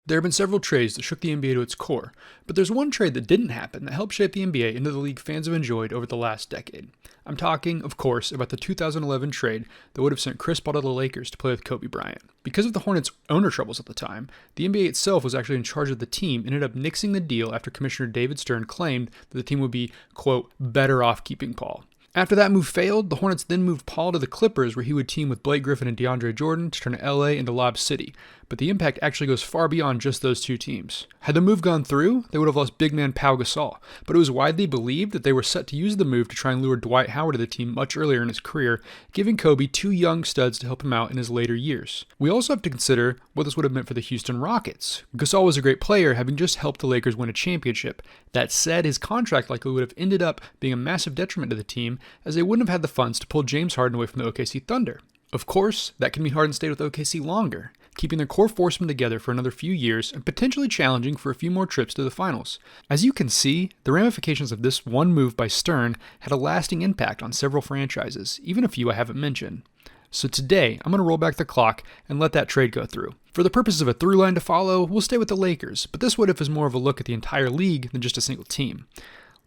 There have been several trades that shook the NBA to its core, but there's one trade that didn't happen that helped shape the NBA into the league fans have enjoyed over the last decade. I'm talking, of course, about the 2011 trade that would have sent Chris Paul to the Lakers to play with Kobe Bryant. Because of the Hornets' owner troubles at the time, the NBA itself was actually in charge of the team and ended up nixing the deal after Commissioner David Stern claimed that the team would be, quote, better off keeping Paul. After that move failed, the Hornets then moved Paul to the Clippers, where he would team with Blake Griffin and DeAndre Jordan to turn LA into Lob City, but the impact actually goes far beyond just those two teams. Had the move gone through, they would have lost big man Pau Gasol, but it was widely believed that they were set to use the move to try and lure Dwight Howard to the team much earlier in his career, giving Kobe two young studs to help him out in his later years. We also have to consider what this would have meant for the Houston Rockets. Gasol was a great player, having just helped the Lakers win a championship. That said, his contract likely would have ended up being a massive detriment to the team, as they wouldn't have had the funds to pull James Harden away from the OKC Thunder. Of course, that can mean Harden stayed with OKC longer, keeping their core foursome together for another few years and potentially challenging for a few more trips to the finals. As you can see, the ramifications of this one move by Stern had a lasting impact on several franchises, even a few I haven't mentioned. So today, I'm going to roll back the clock and let that trade go through. For the purposes of a through line to follow, we'll stay with the Lakers, but this what if is more of a look at the entire league than just a single team.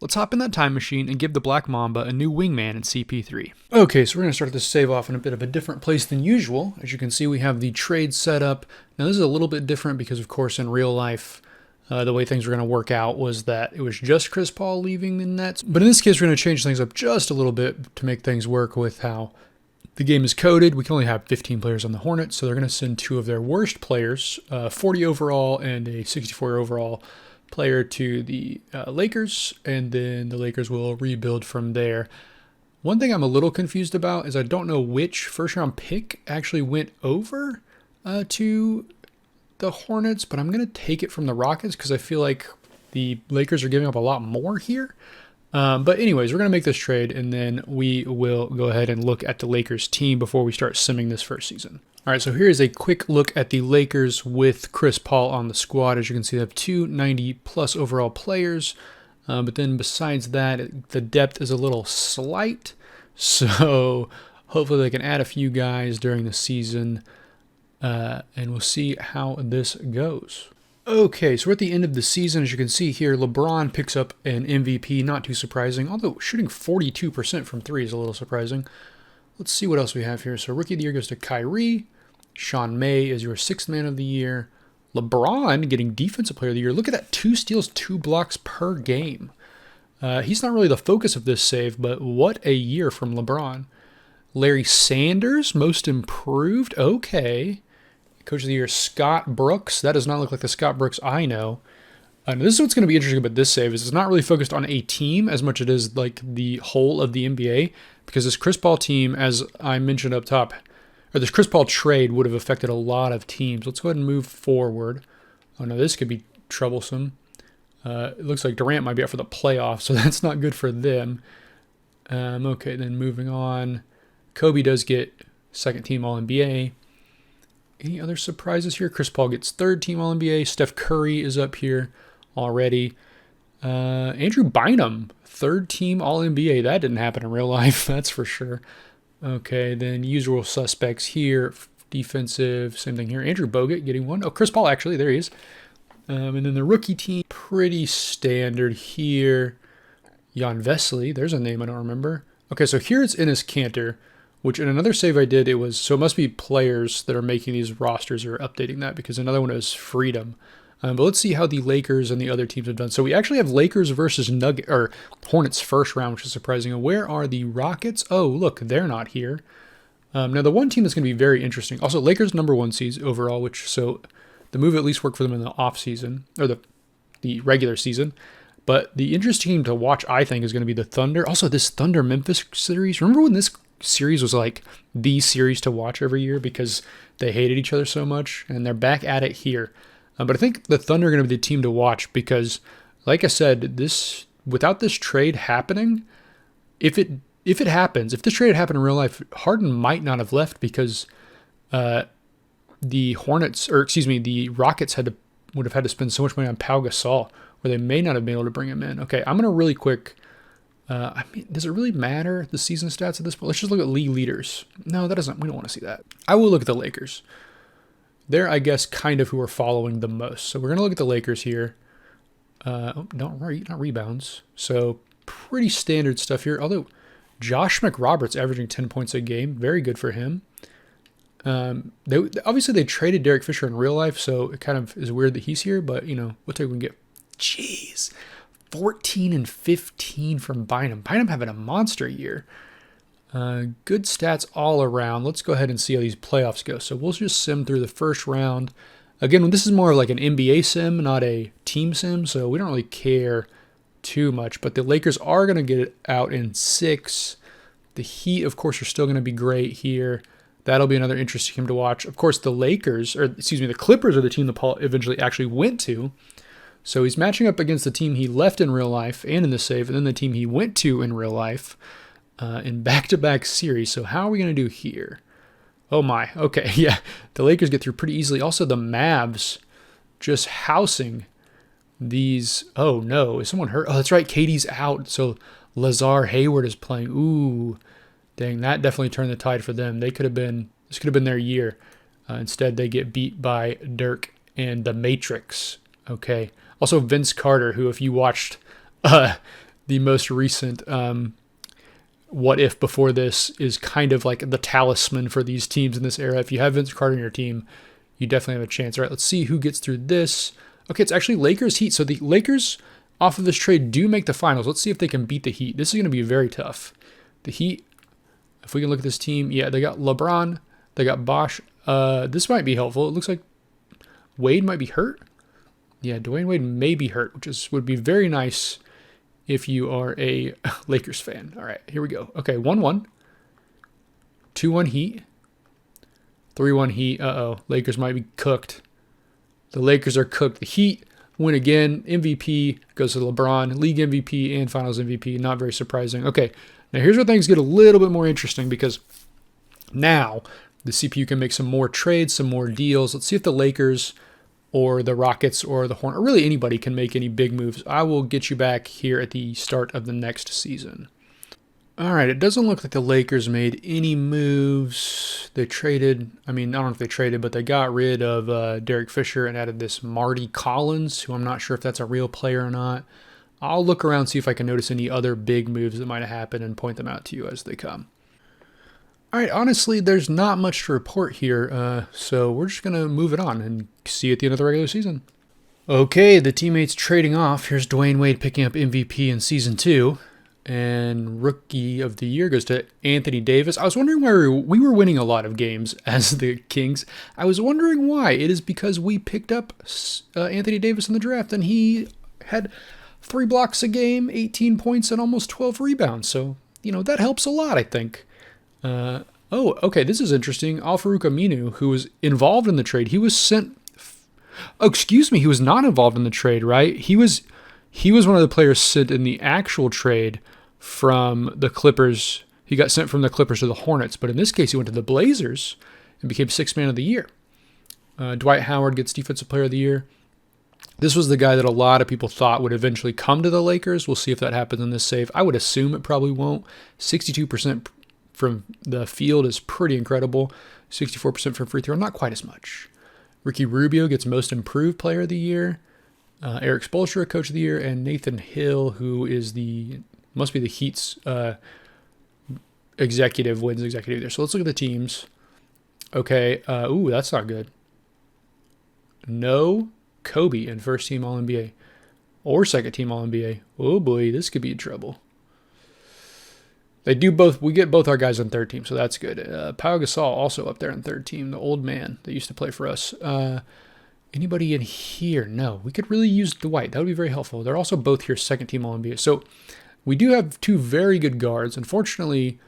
Let's hop in that time machine and give the Black Mamba a new wingman in CP3. Okay, so we're going to start this save off in a bit of a different place than usual. As you can see, we have the trade set up. Now this is a little bit different because, of course, in real life, the way things were going to work out was that it was just Chris Paul leaving the Nets. But in this case, we're going to change things up just a little bit to make things work with how the game is coded. We can only have 15 players on the Hornets, so they're going to send two of their worst players, 40 overall and a 64 overall player to the Lakers, and then the Lakers will rebuild from there. One thing I'm a little confused about is I don't know which first-round pick actually went over to the Hornets, but I'm going to take it from the Rockets because I feel like the Lakers are giving up a lot more here. But anyways, we're going to make this trade, and then we will go ahead and look at the Lakers team before we start simming this first season. All right, so here is a quick look at the Lakers with Chris Paul on the squad. As you can see, they have two 90-plus overall players. But then besides that, the depth is a little slight. So hopefully they can add a few guys during the season. And we'll see how this goes. Okay, so we're at the end of the season. As you can see here, LeBron picks up an MVP. Not too surprising, although shooting 42% from three is a little surprising. Let's see what else we have here. So Rookie of the Year goes to Kyrie. Sean May is your sixth man of the year. LeBron getting Defensive Player of the Year. Look at that, 2 steals, 2 blocks per game. He's not really the focus of this save, but what a year from LeBron. Larry Sanders, Most Improved. Okay. Coach of the Year, Scott Brooks. That does not look like the Scott Brooks I know. This is what's going to be interesting about this save is it's not really focused on a team as much as it is like the whole of the NBA, because this Chris Paul team, as I mentioned up top, or this Chris Paul trade would have affected a lot of teams. Let's go ahead and move forward. Oh no, this could be troublesome. It looks like Durant might be out for the playoffs, so that's not good for them. Okay, then moving on. Kobe does get second team All-NBA. Any other surprises here? Chris Paul gets third team All-NBA. Steph Curry is up here already. Andrew Bynum, third team All-NBA. That didn't happen in real life, that's for sure. Okay, then usual suspects here. Defensive, same thing here. Andrew Bogut getting one. Oh, Chris Paul, actually, there he is. And then the rookie team, pretty standard here. Jan Vesely, there's a name I don't remember. Okay, so here it's Enes Kanter, which in another save I did, so it must be players that are making these rosters or updating that, because another one is Freedom. But let's see how the Lakers and the other teams have done. So we actually have Lakers versus Hornets first round, which is surprising. And where are the Rockets? Oh, look, they're not here. Now the one team that's going to be very interesting. Also, Lakers number 1 seeds overall, so the move at least worked for them in the off season or the regular season. But the interesting team to watch, I think, is going to be the Thunder. Also, this Thunder Memphis series. Remember when this series was like the series to watch every year because they hated each other so much, and they're back at it here. But I think the Thunder are going to be the team to watch because, like I said, without this trade happening, if this trade had happened in real life, Harden might not have left because the Rockets would have had to spend so much money on Pau Gasol, where they may not have been able to bring him in. Okay, I'm going to really quick. Does it really matter, the season stats at this point? Let's just look at league leaders. No, that doesn't. We don't want to see that. I will look at the Lakers. they're, I guess, kind of who are following the most. So we're going to look at the Lakers here. Not rebounds. So pretty standard stuff here. Although Josh McRoberts averaging 10 points a game. Very good for him. Obviously they traded Derek Fisher in real life, so it kind of is weird that he's here, but, you know, we'll take what we can get. Jeez. 14 and 15 from Bynum. Bynum having a monster year. Good stats all around. Let's go ahead and see how these playoffs go. So we'll just sim through the first round. Again, this is more of like an NBA sim, not a team sim, so we don't really care too much. But the Lakers are going to get it out in 6. The Heat, of course, are still going to be great here. That'll be another interesting game to watch. Of course, the Clippers are the team that Paul eventually actually went to. So he's matching up against the team he left in real life and in the save, and then the team he went to in real life in back-to-back series. So how are we going to do here? Oh my, okay, yeah. The Lakers get through pretty easily. Also, the Mavs just housing these. Oh no, is someone hurt? Oh, that's right, KD's out. So Lazar Hayward is playing. Ooh. Dang, that definitely turned the tide for them. This could have been their year. Instead, they get beat by Dirk and the Matrix. Okay. Also, Vince Carter, who, if you watched the most recent What If before this, is kind of like the talisman for these teams in this era. If you have Vince Carter in your team, you definitely have a chance. All right, let's see who gets through this. Okay, it's actually Lakers Heat. So the Lakers, off of this trade, do make the finals. Let's see if they can beat the Heat. This is going to be very tough. The Heat, if we can look at this team, yeah, they got LeBron, they got Bosh. This might be helpful. It looks like Wade might be hurt. Yeah, Dwayne Wade may be hurt, which would be very nice if you are a Lakers fan. All right, here we go. Okay, 1-1. 2-1 Heat. 3-1 Heat. Uh-oh, Lakers might be cooked. The Lakers are cooked. The Heat win again. MVP goes to LeBron. League MVP and Finals MVP. Not very surprising. Okay. Now, here's where things get a little bit more interesting because now the CPU can make some more trades, some more deals. Let's see if the Lakers or the Rockets or the Hornets, or really anybody, can make any big moves. I will get you back here at the start of the next season. All right, it doesn't look like the Lakers made any moves. They traded, I don't know if they traded, but they got rid of Derek Fisher and added this Marty Collins, who I'm not sure if that's a real player or not. I'll look around, see if I can notice any other big moves that might have happened and point them out to you as they come. All right, honestly, there's not much to report here, so we're just going to move it on and see you at the end of the regular season. Okay, the teammates trading off. Here's Dwayne Wade picking up MVP in Season 2, and Rookie of the Year goes to Anthony Davis. I was wondering why we were winning a lot of games as the Kings. I was wondering why. It is because we picked up Anthony Davis in the draft, and he had 3 blocks a game, 18 points, and almost 12 rebounds. So, that helps a lot, I think. Okay, this is interesting. Al-Farouq Aminu, who was involved in the trade, he was sent... Oh, excuse me, he was not involved in the trade, right? He was one of the players sent in the actual trade from the Clippers. He got sent from the Clippers to the Hornets, but in this case, he went to the Blazers and became 6th man of the year. Dwight Howard gets Defensive Player of the Year. This was the guy that a lot of people thought would eventually come to the Lakers. We'll see if that happens in this save. I would assume it probably won't. 62% from the field is pretty incredible. 64% from free throw, not quite as much. Ricky Rubio gets Most Improved Player of the Year. Eric Spoelstra, Coach of the Year, and Nathan Hill, who is must be the Heat's executive, wins executive there. So let's look at the teams. Okay, that's not good. No Kobe in first team All-NBA or second team All-NBA. Oh boy, this could be in trouble. They do both. We get both our guys on third team, so that's good. Pau Gasol also up there on third team, the old man that used to play for us. Anybody in here? No. We could really use Dwight. That would be very helpful. They're also both here second team All-NBA. So we do have 2 very good guards. Unfortunately,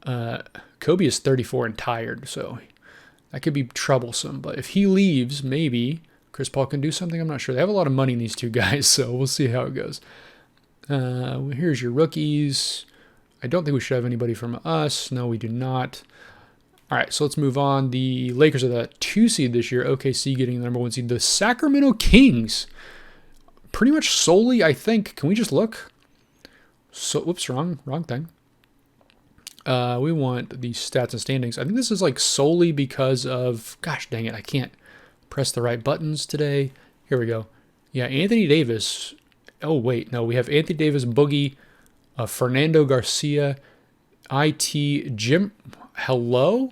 Kobe is 34 and tired, so that could be troublesome. But if he leaves, maybe Chris Paul can do something. I'm not sure. They have a lot of money in these 2 guys, so we'll see how it goes. Here's your rookies. I don't think we should have anybody from us. No, we do not. All right, so let's move on. The Lakers are the 2 seed this year. OKC getting the number 1 seed. The Sacramento Kings, pretty much solely, I think. Can we just look? So, whoops, wrong thing. We want the stats and standings. I think this is like solely because of, gosh dang it, I can't press the right buttons today. Here we go. Yeah, Anthony Davis. Oh, wait. No, we have Anthony Davis, Boogie, Fernando Garcia, IT, Jim. Hello?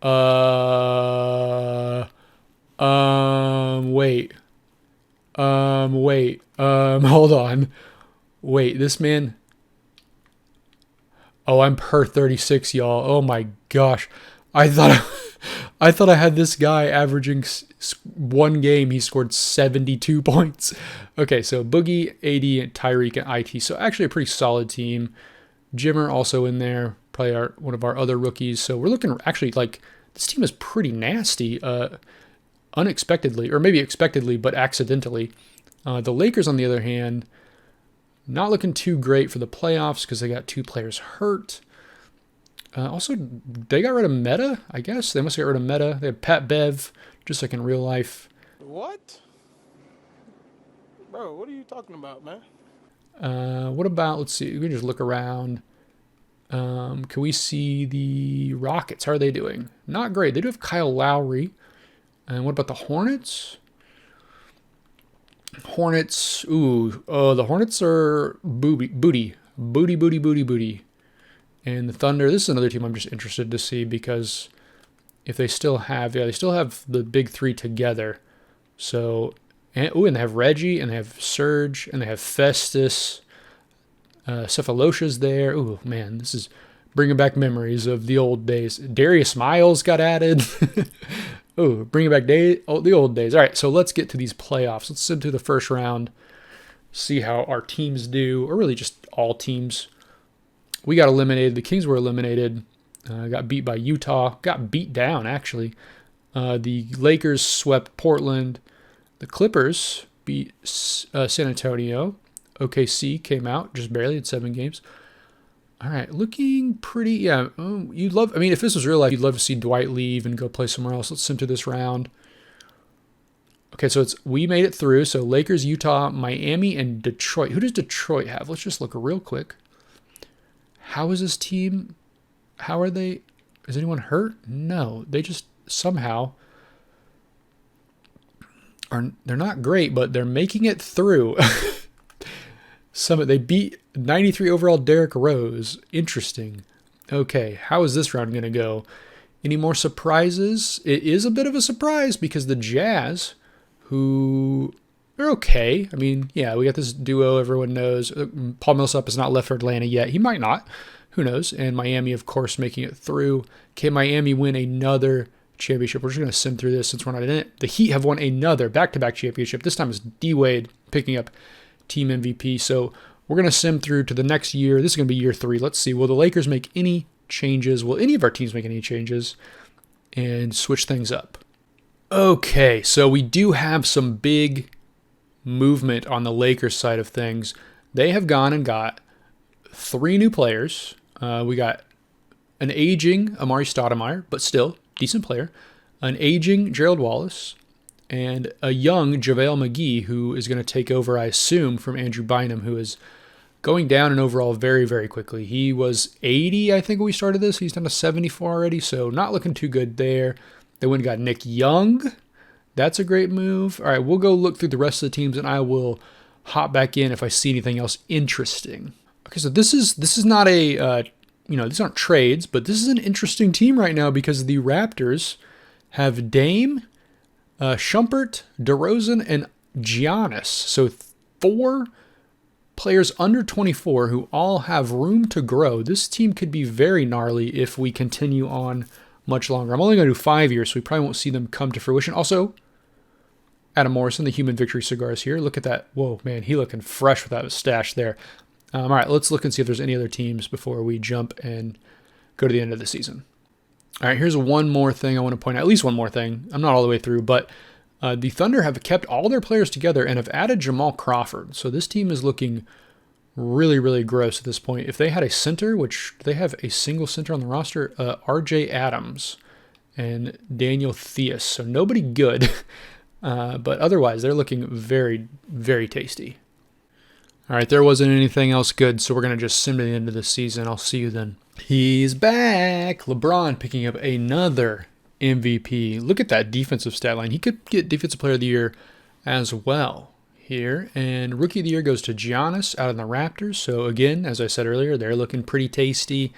Wait. Hold on. Wait, this man. Oh, I'm per 36, y'all. Oh my gosh. I thought I had this guy averaging one game. He scored 72 points. Okay, so Boogie, AD, and Tyreek, and IT. So actually a pretty solid team. Jimmer also in there. Probably one of our other rookies. So we're looking actually like this team is pretty nasty. Unexpectedly, or maybe expectedly, but accidentally. The Lakers, on the other hand, not looking too great for the playoffs because they got 2 players hurt. Also, they got rid of Meta, I guess. They must get rid of Meta. They have Pat Bev, just like in real life. What? Bro, what are you talking about, man? What about, let's see, we can just look around. Can we see the Rockets? How are they doing? Not great. They do have Kyle Lowry. And what about the Hornets? Hornets, the Hornets are booty. And the Thunder, this is another team I'm just interested to see because if they still have, they still have the big 3 together. So, and they have Reggie, and they have Serge, and they have Festus. Cephalosha's there. Ooh, man, this is bringing back memories of the old days. Darius Miles got added. Oh, bringing back the old days. All right, so let's get to these playoffs. Let's sit to the first round, see how our teams do, or really just all teams. We got eliminated. The Kings were eliminated. Got beat by Utah. Got beat down, actually. The Lakers swept Portland. The Clippers beat San Antonio. OKC came out just barely in 7 games. All right, looking pretty, yeah. If this was real life, you'd love to see Dwight leave and go play somewhere else. Let's sim to this round. Okay, so we made it through. So Lakers, Utah, Miami, and Detroit. Who does Detroit have? Let's just look real quick. How is this team? How are they? Is anyone hurt? No, they just somehow they're not great, but they're making it through. They beat 93 overall Derrick Rose. Interesting. Okay, how is this round going to go? Any more surprises? It is a bit of a surprise because the Jazz, who are okay. I mean, yeah, we got this duo everyone knows. Paul Millsap has not left for Atlanta yet. He might not. Who knows? And Miami, of course, making it through. Can Miami win another championship? We're just going to sim through this since we're not in it. The Heat have won another back-to-back championship. This time it's D-Wade picking up team MVP. So we're going to sim through to the next year. This is going to be year 3. Let's see. Will the Lakers make any changes? Will any of our teams make any changes and switch things up? Okay, so we do have some big movement on the Lakers side of things. They have gone and got 3 new players. We got an aging Amari Stoudemire, but still decent player. An aging Gerald Wallace. And a young JaVale McGee, who is going to take over, I assume, from Andrew Bynum, who is going down in overall very, very quickly. He was 80, I think, when we started this. He's down to 74 already, so not looking too good there. They went and got Nick Young. That's a great move. All right, we'll go look through the rest of the teams, and I will hop back in if I see anything else interesting. Okay, so this is not a, these aren't trades, but this is an interesting team right now because the Raptors have Dame, Shumpert, DeRozan, and Giannis. So 4 players under 24 who all have room to grow. This team could be very gnarly if we continue on much longer. I'm only going to do 5 years, so we probably won't see them come to fruition. Also, Adam Morrison, the Human Victory Cigars here. Look at that. Whoa, man, he looking fresh with that stash there. All right, let's look and see if there's any other teams before we jump and go to the end of the season. All right, here's one more thing I want to point out. At least one more thing. I'm not all the way through, but the Thunder have kept all their players together and have added Jamal Crawford. So this team is looking really, really gross at this point. If they had a center, which they have a single center on the roster, RJ Adams and Daniel Theus. So nobody good, but otherwise they're looking very, very tasty. All right, there wasn't anything else good, so we're going to just sim to the end of the season. I'll see you then. He's back. LeBron picking up another MVP. Look at that defensive stat line. He could get Defensive Player of the Year as well here. And Rookie of the Year goes to Giannis out of the Raptors. So again, as I said earlier, they're looking pretty tasty.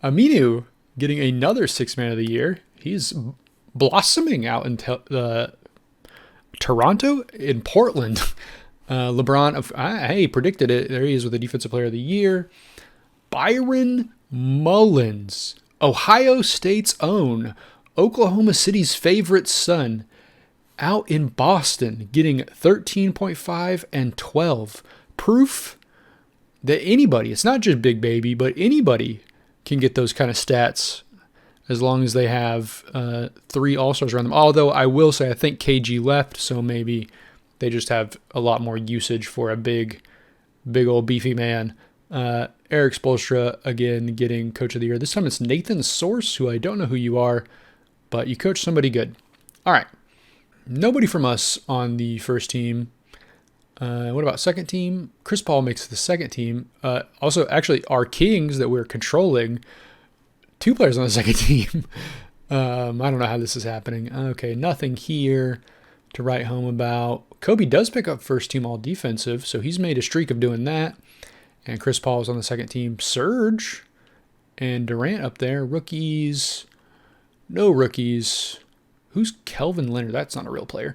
Aminu getting another Sixth Man of the Year. He's blossoming out in Toronto, in Portland. LeBron, hey, predicted it. There he is with the Defensive Player of the Year. Byron Mullins, Ohio State's own, Oklahoma City's favorite son, out in Boston, getting 13.5 and 12. Proof that anybody, it's not just Big Baby, but anybody can get those kind of stats as long as they have 3 All-Stars around them. Although I will say I think KG left, so maybe they just have a lot more usage for a big old beefy man. Eric Spoelstra, again, getting Coach of the Year. This time it's Nathan Source, who I don't know who you are, but you coach somebody good. All right. Nobody from us on the first team. What about second team? Chris Paul makes the second team. Also, actually, our Kings that we're controlling, 2 players on the second team. I don't know how this is happening. Okay, nothing here to write home about. Kobe does pick up first team all defensive, so he's made a streak of doing that. And Chris Paul is on the second team. Serge and Durant up there. Rookies. No rookies. Who's Kelvin Leonard? That's not a real player.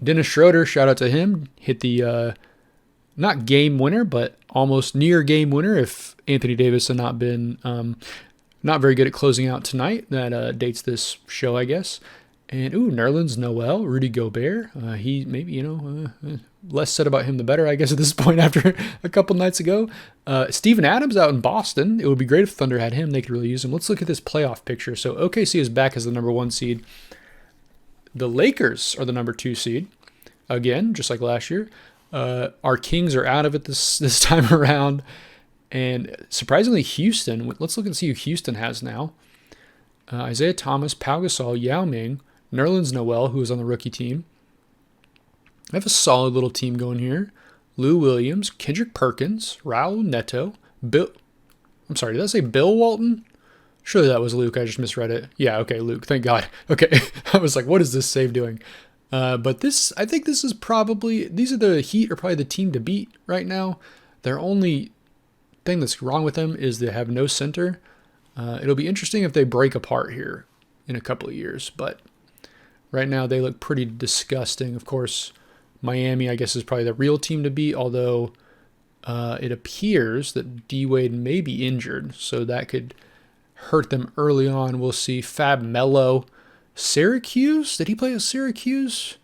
Dennis Schroeder, shout out to him. Hit the not game winner, but almost near game winner if Anthony Davis had not been not very good at closing out tonight. That dates this show, I guess. And, Nerlens Noel, Rudy Gobert. He maybe, less said about him the better, I guess, at this point after a couple nights ago. Steven Adams out in Boston. It would be great if Thunder had him. They could really use him. Let's look at this playoff picture. So OKC is back as the number 1 seed. The Lakers are the number 2 seed. Again, just like last year. Our Kings are out of it this time around. And surprisingly, Houston. Let's look and see who Houston has now. Isaiah Thomas, Pau Gasol, Yao Ming, Nerlens Noel, who is on the rookie team. I have a solid little team going here. Lou Williams, Kendrick Perkins, Raul Neto, Bill. I'm sorry, did I say Bill Walton? Surely that was Luke. I just misread it. Yeah, okay, Luke. Thank God. Okay, I was like, what is this save doing? But I think this is probably, these are the Heat are probably the team to beat right now. Their only thing that's wrong with them is they have no center. It'll be interesting if they break apart here in a couple of years, but right now they look pretty disgusting. Of course, Miami, I guess, is probably the real team to beat, although it appears that D-Wade may be injured, so that could hurt them early on. We'll see. Fab Melo, Syracuse? Did he play at Syracuse?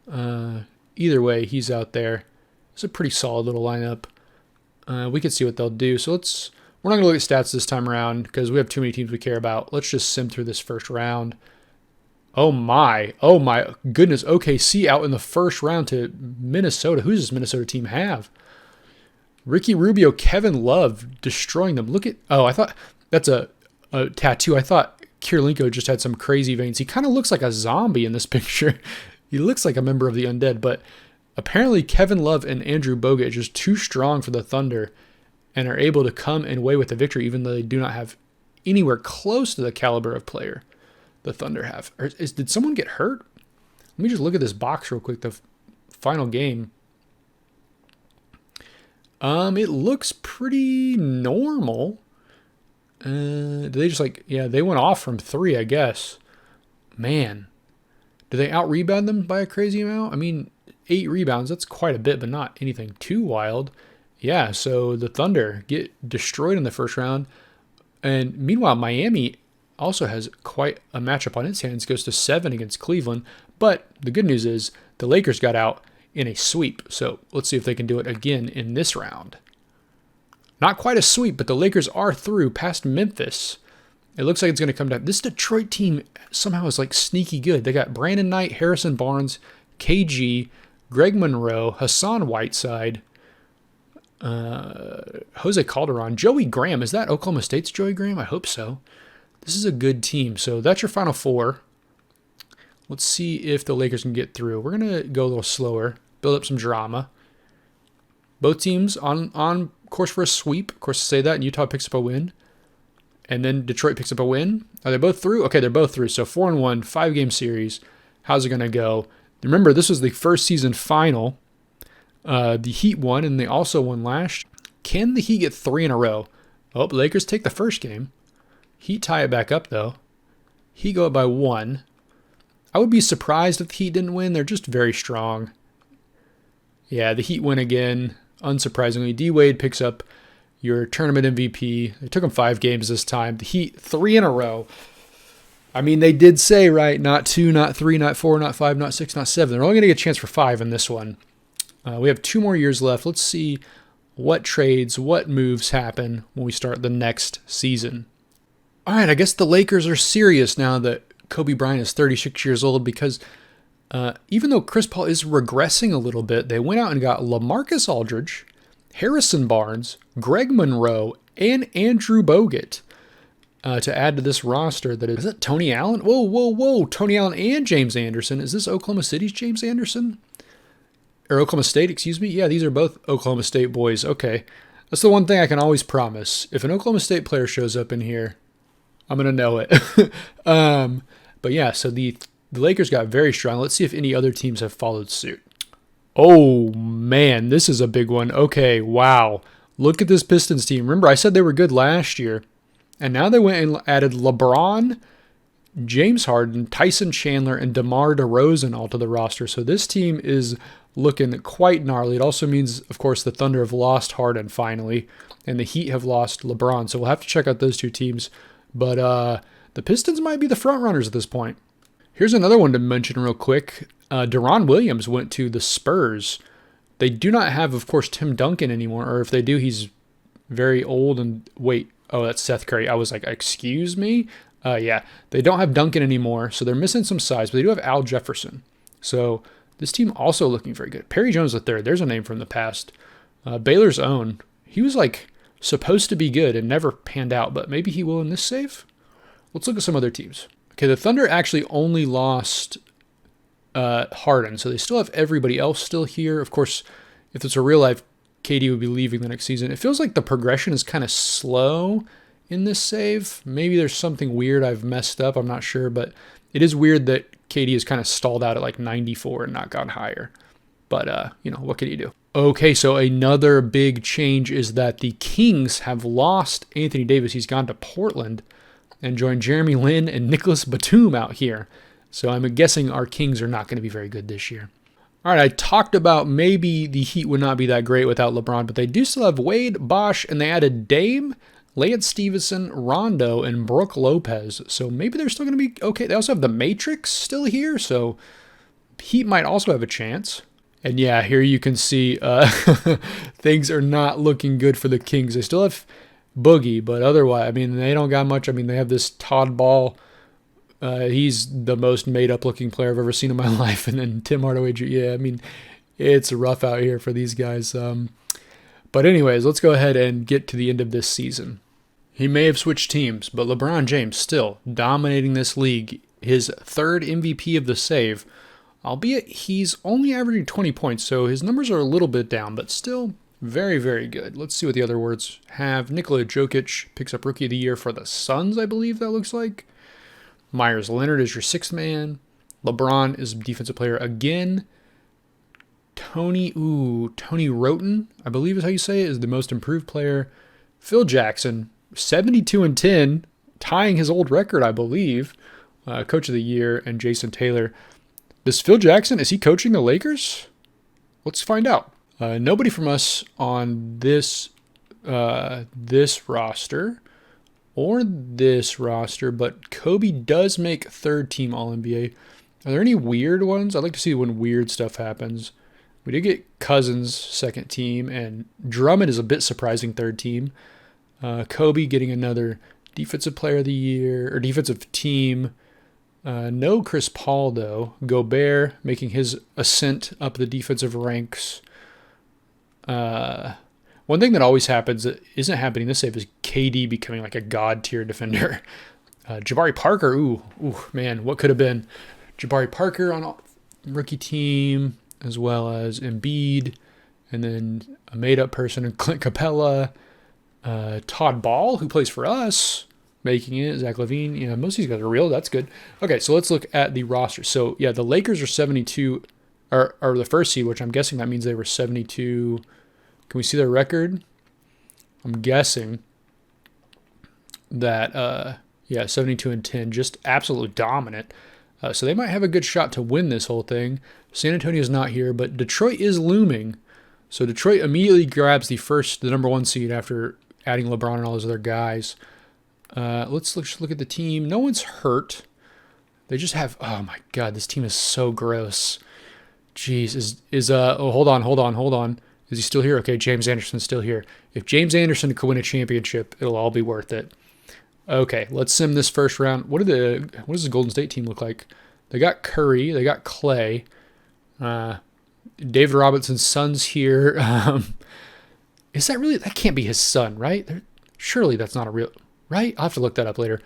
Either way, he's out there. It's a pretty solid little lineup. We can see what they'll do. So we're not going to look at stats this time around because we have too many teams we care about. Let's just sim through this first round. Oh my goodness. OKC out in the first round to Minnesota. Who does this Minnesota team have? Ricky Rubio, Kevin Love destroying them. Look at, I thought that's a tattoo. I thought Kirilenko just had some crazy veins. He kind of looks like a zombie in this picture. He looks like a member of the Undead, but apparently Kevin Love and Andrew Bogut are just too strong for the Thunder and are able to come away with the victory, even though they do not have anywhere close to the caliber of player the Thunder have. Did someone get hurt? Let me just look at this box real quick. The final game. It looks pretty normal. Did they just they went off from 3, I guess. Man, do they out-rebound them by a crazy amount? I mean, 8 rebounds, that's quite a bit, but not anything too wild. Yeah, so the Thunder get destroyed in the first round. And meanwhile, Miami also has quite a matchup on its hands, goes to 7 against Cleveland. But the good news is the Lakers got out in a sweep. So let's see if they can do it again in this round. Not quite a sweep, but the Lakers are through past Memphis. It looks like it's going to come down. This Detroit team somehow is sneaky good. They got Brandon Knight, Harrison Barnes, KG, Greg Monroe, Hassan Whiteside, Jose Calderon, Joey Graham. Is that Oklahoma State's Joey Graham? I hope so. This is a good team. So that's your final 4. Let's see if the Lakers can get through. We're going to go a little slower, build up some drama. Both teams on course for a sweep. Of course, to say that, and Utah picks up a win. And then Detroit picks up a win. Are they both through? Okay, they're both through. So 4-1, 5-game series. How's it going to go? Remember, this was the first season final. The Heat won, and they also won last. Can the Heat get 3 in a row? Oh, Lakers take the first game. Heat tie it back up, though. Heat go up by 1. I would be surprised if the Heat didn't win. They're just very strong. Yeah, the Heat win again. Unsurprisingly, D-Wade picks up your tournament MVP. It took them 5 games this time. The Heat, 3 in a row. I mean, they did say, right, not 2, not 3, not 4, not 5, not 6, not 7. They're only going to get a chance for 5 in this one. We have 2 more years left. Let's see what trades, what moves happen when we start the next season. All right, I guess the Lakers are serious now that Kobe Bryant is 36 years old because even though Chris Paul is regressing a little bit, they went out and got LaMarcus Aldridge, Harrison Barnes, Greg Monroe, and Andrew Bogut to add to this roster. Is that Tony Allen? Whoa. Tony Allen and James Anderson. Is this Oklahoma City's James Anderson? Or Oklahoma State, excuse me. Yeah, these are both Oklahoma State boys. Okay. That's the one thing I can always promise. If an Oklahoma State player shows up in here, I'm going to know it. But yeah, so the Lakers got very strong. Let's see if any other teams have followed suit. Oh, man, this is a big one. Okay, wow. Look at this Pistons team. Remember, I said they were good last year. And now they went and added LeBron, James Harden, Tyson Chandler, and DeMar DeRozan all to the roster. So this team is looking quite gnarly. It also means, of course, the Thunder have lost Harden finally, and the Heat have lost LeBron. So we'll have to check out those 2 teams. But the Pistons might be the front runners at this point. Here's another one to mention real quick. Deron Williams went to the Spurs. They do not have, of course, Tim Duncan anymore. Or if they do, he's very old. And wait, oh, that's Seth Curry. I was like, excuse me? Yeah, they don't have Duncan anymore, so they're missing some size. But they do have Al Jefferson. So this team also looking very good. Perry Jones III, there's a name from the past. Baylor's own. He was like supposed to be good and never panned out, but maybe he will in this save. Let's look at some other teams. Okay, the Thunder actually only lost Harden, so they still have everybody else still here. Of course, if it's a real life, KD would be leaving the next season. It feels like the progression is kind of slow in this save. Maybe there's something weird I've messed up. I'm not sure, but it is weird that KD is kind of stalled out at like 94 and not gone higher. But, what can you do? Okay, so another big change is that the Kings have lost Anthony Davis. He's gone to Portland and joined Jeremy Lin and Nicholas Batum out here. So I'm guessing our Kings are not going to be very good this year. All right, I talked about maybe the Heat would not be that great without LeBron, but they do still have Wade, Bosh, and they added Dame, Lance Stevenson, Rondo, and Brooke Lopez. So maybe they're still going to be okay. They also have the Matrix still here, so Heat might also have a chance. And yeah, here you can see things are not looking good for the Kings. They still have Boogie, but otherwise, I mean, they don't got much. I mean, they have this Todd Ball. He's the most made-up looking player I've ever seen in my life. And then Tim Hardaway Jr. Yeah, I mean, it's rough out here for these guys. But anyways, let's go ahead and get to the end of this season. He may have switched teams, but LeBron James still dominating this league. His 3rd MVP of the save, albeit he's only averaging 20 points, so his numbers are a little bit down, but still very, very good. Let's see what the other words have. Nikola Jokic picks up Rookie of the Year for the Suns, I believe that looks like. Myers Leonard is your 6th man. LeBron is Defensive Player again. Tony Roten, I believe is how you say it, is the Most Improved Player. Phil Jackson, 72-10, tying his old record, I believe. Coach of the Year, and Jason Taylor. This Phil Jackson, is he coaching the Lakers? Let's find out. Nobody from us on this roster or this roster, but Kobe does make 3rd team All-NBA. Are there any weird ones? I'd like to see when weird stuff happens. We did get Cousins 2nd team, and Drummond is a bit surprising 3rd team. Kobe getting another Defensive Player of the Year or Defensive Team. No Chris Paul, though. Gobert making his ascent up the defensive ranks. One thing that always happens that isn't happening this save is KD becoming like a god-tier defender. Jabari Parker, ooh, man, what could have been? Jabari Parker on a rookie team, as well as Embiid, and then a made-up person, Clint Capella, Todd Ball, who plays for us, making it. Zach LaVine. Yeah, most of these guys are real. That's good. Okay, so let's look at the roster. So, yeah, the Lakers are 72, are the first seed, which I'm guessing that means they were 72. Can we see their record? I'm guessing that, 72-10, just absolutely dominant. So they might have a good shot to win this whole thing. San Antonio's not here, but Detroit is looming. So Detroit immediately grabs the number one seed after adding LeBron and all those other guys. Let's look at the team. No one's hurt. They just have, oh my God, this team is so gross. Jeez, hold on. Is he still here? Okay, James Anderson's still here. If James Anderson could win a championship, it'll all be worth it. Okay, let's sim this first round. What does the Golden State team look like? They got Curry. They got Clay. David Robinson's son's here. Is that really? That can't be his son, right? Surely that's not a real... Right? I'll have to look that up later.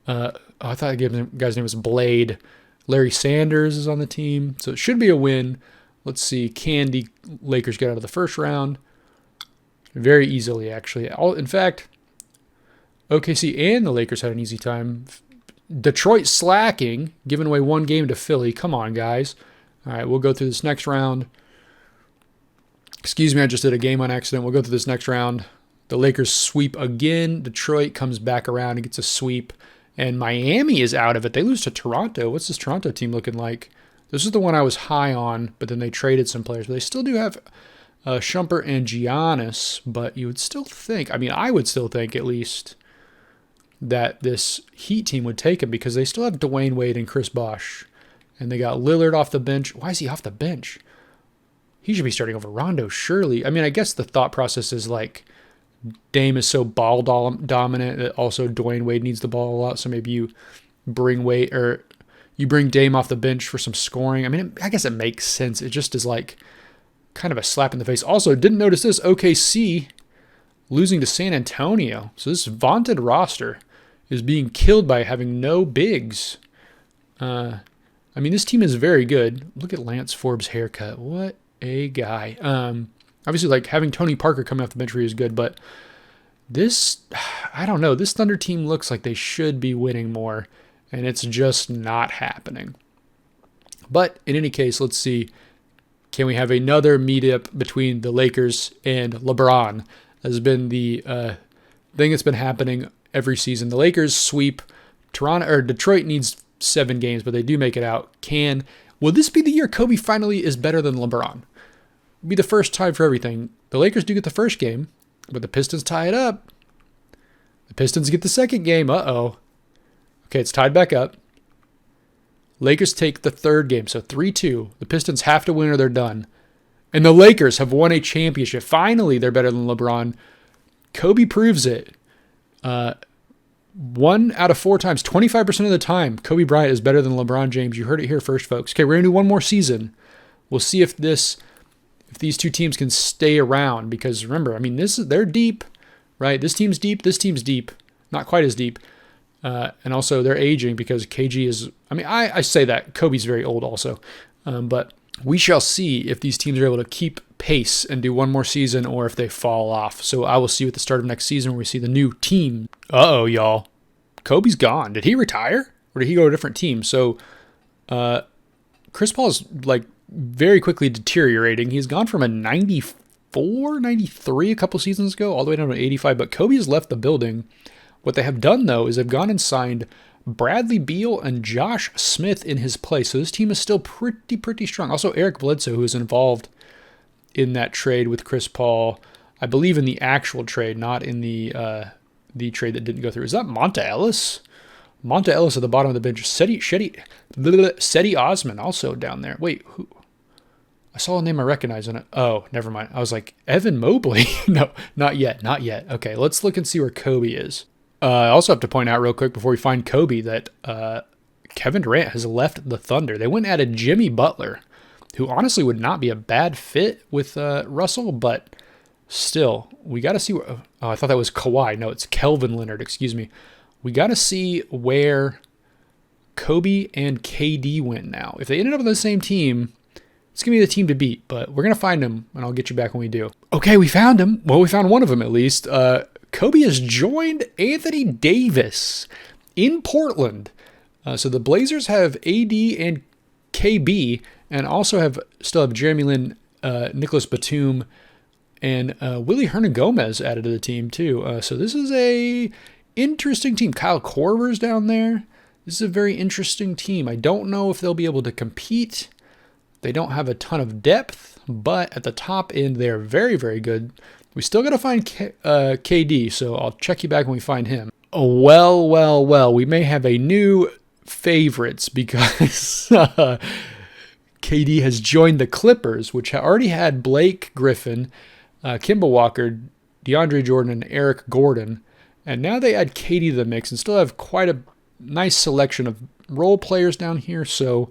I thought the guy's name was Blade. Larry Sanders is on the team, so it should be a win. Let's see. Can the Lakers get out of the first round? Very easily, actually. In fact, OKC and the Lakers had an easy time. Detroit slacking, giving away one game to Philly. Come on, guys. All right, we'll go through this next round. Excuse me, I just did a game on accident. We'll go through this next round. The Lakers sweep again. Detroit comes back around and gets a sweep. And Miami is out of it. They lose to Toronto. What's this Toronto team looking like? This is the one I was high on, but then they traded some players. But they still do have Shumpert and Giannis. But you would still think, I would still think at least, that this Heat team would take him because they still have Dwayne Wade and Chris Bosh. And they got Lillard off the bench. Why is he off the bench? He should be starting over Rondo, surely. I guess the thought process is like Dame is so ball dominant that also Dwayne Wade needs the ball a lot. So maybe you bring Dame off the bench for some scoring. I guess it makes sense. It just is like kind of a slap in the face. Also, didn't notice this, OKC losing to San Antonio. So this vaunted roster is being killed by having no bigs. This team is very good. Look at Lance Forbes' haircut. What a guy. Obviously, like having Tony Parker coming off the bench for you is good, but this, I don't know. This Thunder team looks like they should be winning more, and it's just not happening. But in any case, let's see. Can we have another meetup between the Lakers and LeBron? Has been the thing that's been happening every season. The Lakers sweep Detroit needs 7 games, but they do make it out. Will this be the year Kobe finally is better than LeBron? It'll be the first time for everything. The Lakers do get the first game, but the Pistons tie it up. The Pistons get the second game. Uh-oh. Okay, it's tied back up. Lakers take the third game, so 3-2. The Pistons have to win or they're done. And the Lakers have won a championship. Finally, they're better than LeBron. Kobe proves it. 1 out of 4 times, 25% of the time, Kobe Bryant is better than LeBron James. You heard it here first, folks. Okay, we're going to do one more season. We'll see if these two teams can stay around, because remember, they're deep, right? This team's deep. Not quite as deep. And also they're aging because KG is, I say that Kobe's very old also. But we shall see if these teams are able to keep pace and do one more season or if they fall off. So I will see you at the start of next season where we see the new team. Uh-oh, y'all. Kobe's gone. Did he retire or did he go to a different team? So Chris Paul's like very quickly deteriorating. He's gone from a 94, 93 a couple seasons ago all the way down to 85, but Kobe has left the building. What they have done, though, is they've gone and signed Bradley Beal and Josh Smith in his place. So this team is still pretty strong. Also, Eric Bledsoe, who is involved in that trade with Chris Paul, I believe in the actual trade, not in the trade that didn't go through. Is that Monta Ellis? Monta Ellis at the bottom of the bench. Cedi Osman also down there. Wait, who? I saw a name I recognize in it. Oh, never mind. I was like, Evan Mobley? No, not yet. Okay, let's look and see where Kobe is. I also have to point out real quick before we find Kobe that Kevin Durant has left the Thunder. They went and added Jimmy Butler, who honestly would not be a bad fit with Russell, but still, we got to see. I thought that was Kawhi. No, it's Kelvin Leonard. Excuse me. We got to see where Kobe and KD went now. If they ended up on the same team, it's going to be the team to beat, but we're going to find him, and I'll get you back when we do. Okay, we found him. Well, we found one of them at least. Kobe has joined Anthony Davis in Portland. So the Blazers have AD and KB, and also still have Jeremy Lin, Nicholas Batum, and Willie Hernan-Gomez added to the team too. So this is a interesting team. Kyle Korver's down there. This is a very interesting team. I don't know if they'll be able to compete. They don't have a ton of depth, but at the top end, they're very, very good. We still got to find KD, so I'll check you back when we find him. Oh, well. We may have a new favorites because KD has joined the Clippers, which already had Blake Griffin, Kemba Walker, DeAndre Jordan, and Eric Gordon. And now they add KD to the mix and still have quite a nice selection of role players down here. So,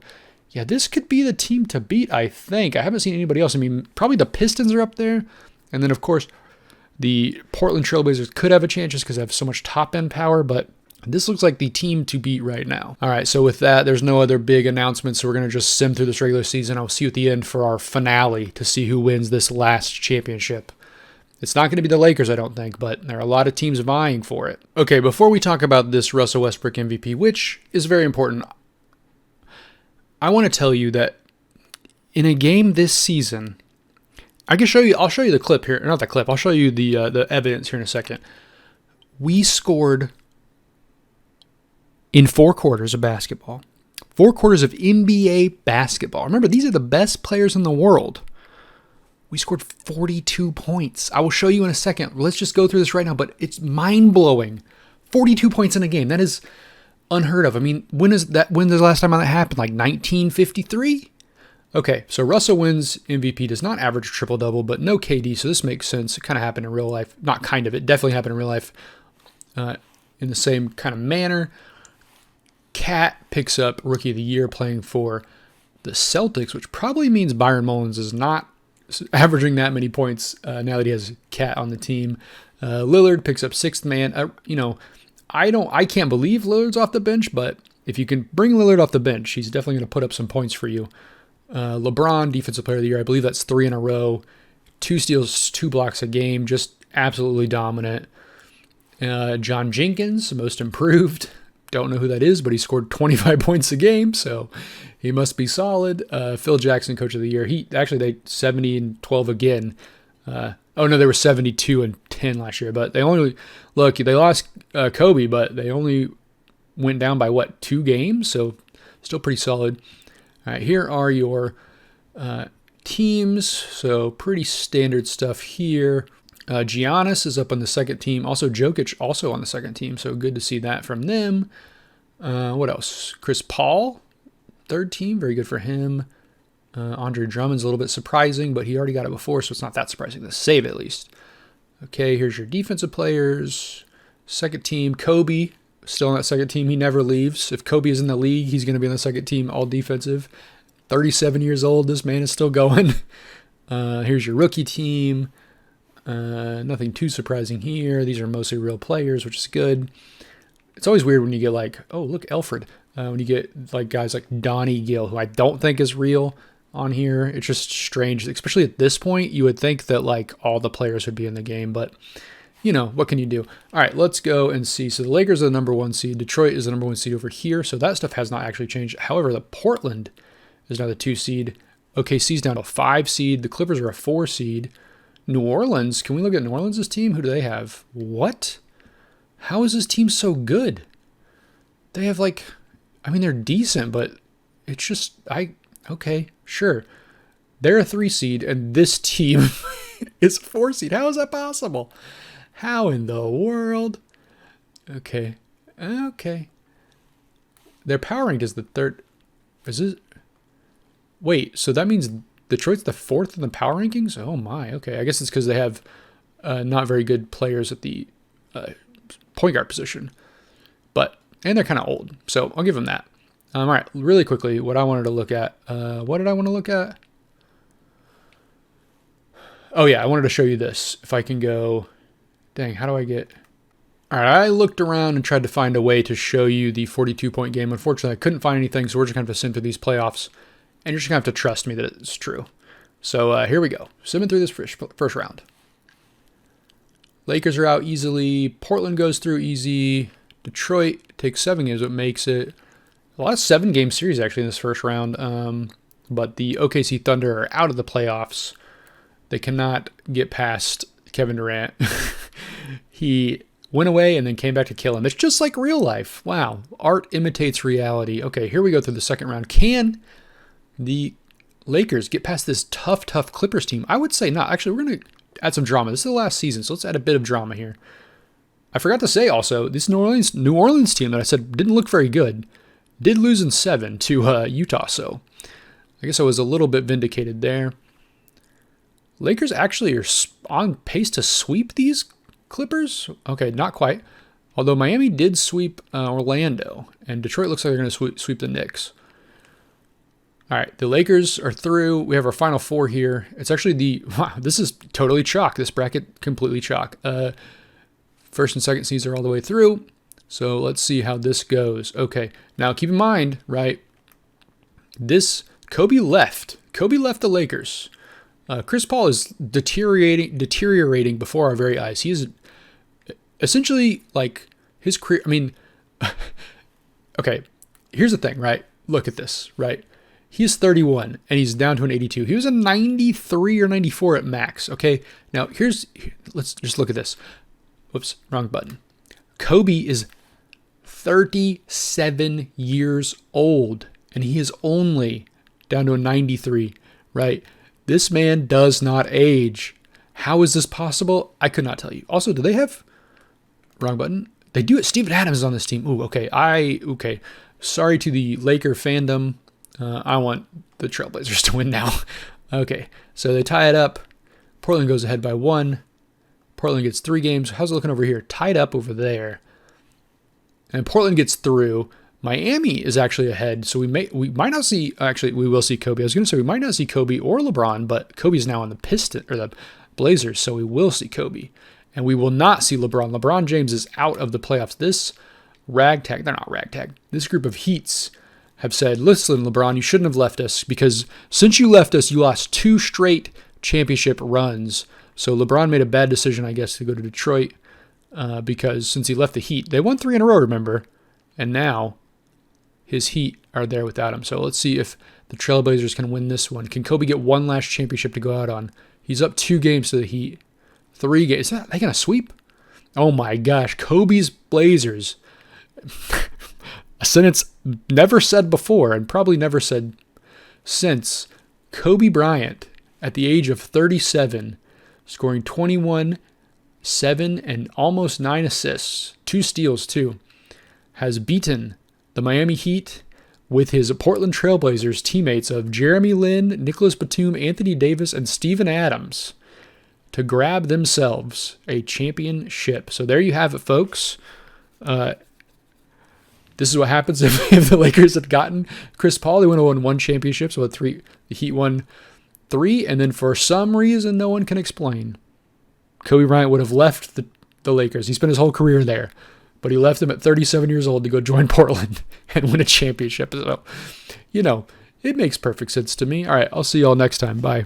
yeah, this could be the team to beat, I think. I haven't seen anybody else. I mean, probably the Pistons are up there. And then, of course, the Portland Trailblazers could have a chance just because they have so much top-end power, but this looks like the team to beat right now. All right, so with that, there's no other big announcements, so we're going to just sim through this regular season. I'll see you at the end for our finale to see who wins this last championship. It's not going to be the Lakers, I don't think, but there are a lot of teams vying for it. Okay, before we talk about this Russell Westbrook MVP, which is very important, I want to tell you that in a game this season, I'll show you the clip here. Not the clip. I'll show you the evidence here in a second. We scored in 4 quarters of basketball. 4 quarters of NBA basketball. Remember, these are the best players in the world. We scored 42 points. I will show you in a second. Let's just go through this right now, but it's mind-blowing. 42 points in a game. That is unheard of. I mean, when was the last time that happened? Like 1953? Okay, so Russell wins MVP, does not average a triple-double, but no KD, so this makes sense. It kind of happened in real life. Not kind of, it definitely happened in real life in the same kind of manner. Cat picks up Rookie of the Year playing for the Celtics, which probably means Byron Mullins is not averaging that many points now that he has Cat on the team. Lillard picks up 6th man. I can't believe Lillard's off the bench, but if you can bring Lillard off the bench, he's definitely going to put up some points for you. LeBron, Defensive Player of the Year. I believe that's 3 in a row. 2 steals, 2 blocks a game. Just absolutely dominant. John Jenkins, Most Improved. Don't know who that is, but he scored 25 points a game, so he must be solid. Phil Jackson, Coach of the Year. They 70 and 12 again. They were 72 and 10 last year, but they lost Kobe, but they only went down by 2 games, so still pretty solid. All right, here are your teams, so pretty standard stuff here. Giannis is up on the second team. Also, Jokic also on the second team, so good to see that from them. What else? Chris Paul, third team, very good for him. Andre Drummond's a little bit surprising, but he already got it before, so it's not that surprising. The save, at least. Okay, here's your defensive players. Second team, Kobe, still on that second team. He never leaves. If Kobe is in the league, he's going to be on the second team, all defensive. 37 years old, this man is still going. Here's your rookie team. Nothing too surprising here. These are mostly real players, which is good. It's always weird when you get look, Elfrid. When you get guys like Donnie Gill, who I don't think is real on here. It's just strange, especially at this point. You would think that all the players would be in the game, but what can you do? All right, let's go and see. So the Lakers are the number 1 seed. Detroit is the number 1 seed over here. So that stuff has not actually changed. However, the Portland is now the 2 seed. OKC's down to a 5 seed. The Clippers are a 4 seed. New Orleans, can we look at New Orleans' team? Who do they have? What? How is this team so good? They have they're decent, but it's just, okay, sure. They're a 3 seed, and this team is a 4 seed. How is that possible? How in the world? Okay. Their power rank is the 3rd. Wait, so that means Detroit's the 4th in the power rankings? Oh my, okay. I guess it's because they have not very good players at the point guard position. And they're kind of old, so I'll give them that. All right, really quickly, what I wanted to look at. What did I want to look at? Oh yeah, I wanted to show you this. If I can go, dang, how do I get? All right, I looked around and tried to find a way to show you the 42-point game. Unfortunately, I couldn't find anything, so we're just going to have to sim through these playoffs. And you're just going to have to trust me that it's true. So here we go. Simming through this first round. Lakers are out easily. Portland goes through easy. Detroit takes 7 games, what makes it a lot of 7-game series actually in this first round. But the OKC Thunder are out of the playoffs. They cannot get past Kevin Durant. He went away and then came back to kill him. It's just like real life. Wow. Art imitates reality. Okay, here we go through the second round. Can the Lakers get past this tough Clippers team? I would say not. Actually, we're going to add some drama. This is the last season, so let's add a bit of drama here. I forgot to say also, this New Orleans team that I said didn't look very good did lose in 7 to Utah, so I guess I was a little bit vindicated there. Lakers actually are on pace to sweep these Clippers. Okay, not quite. Although Miami did sweep Orlando, and Detroit looks like they're going to sweep the Knicks. All right, the Lakers are through. We have our final 4 here. It's actually wow, this is totally chalk. This bracket, completely chalk. First and second seeds are all the way through. So let's see how this goes. Okay, now keep in mind, right, Kobe left. Kobe left the Lakers. Chris Paul is deteriorating before our very eyes. He is essentially like his career. I mean, okay, here's the thing, right? Look at this, right? He's 31 and he's down to an 82. He was a 93 or 94 at max. Okay, now let's just look at this. Whoops, wrong button. Kobe is 37 years old and he is only down to a 93, right? This man does not age. How is this possible? I could not tell you. Also, do they have... Wrong button. They do it. Steven Adams is on this team. Ooh, okay. Okay. Sorry to the Laker fandom. I want the Trailblazers to win now. Okay. So they tie it up. Portland goes ahead by 1. Portland gets 3 games. How's it looking over here? Tied up over there. And Portland gets through. Miami is actually ahead, so we might not see. Actually, we will see Kobe. I was going to say we might not see Kobe or LeBron, but Kobe's now on the the Blazers, so we will see Kobe, and we will not see LeBron. LeBron James is out of the playoffs. This ragtag, they're not ragtag. This group of Heats have said, "Listen, LeBron, you shouldn't have left us because since you left us, you lost 2 straight championship runs." So LeBron made a bad decision, I guess, to go to Detroit because since he left the Heat, they won 3 in a row, remember, and now his Heat are there without him. So let's see if the Trailblazers can win this one. Can Kobe get one last championship to go out on? He's up 2 games to the Heat. 3 games. Are they going to sweep? Oh my gosh. Kobe's Blazers. A sentence never said before and probably never said since. Kobe Bryant, at the age of 37, scoring 21, 7, and almost 9 assists, 2 steals too, has beaten the Miami Heat with his Portland Trailblazers teammates of Jeremy Lin, Nicholas Batum, Anthony Davis, and Steven Adams to grab themselves a championship. So there you have it, folks. This is what happens if the Lakers had gotten Chris Paul. They would have won 1 championship, so the Heat won 3, and then for some reason no one can explain, Kobe Bryant would have left the Lakers. He spent his whole career there. But he left them at 37 years old to go join Portland and win a championship. So, it makes perfect sense to me. All right, I'll see you all next time. Bye.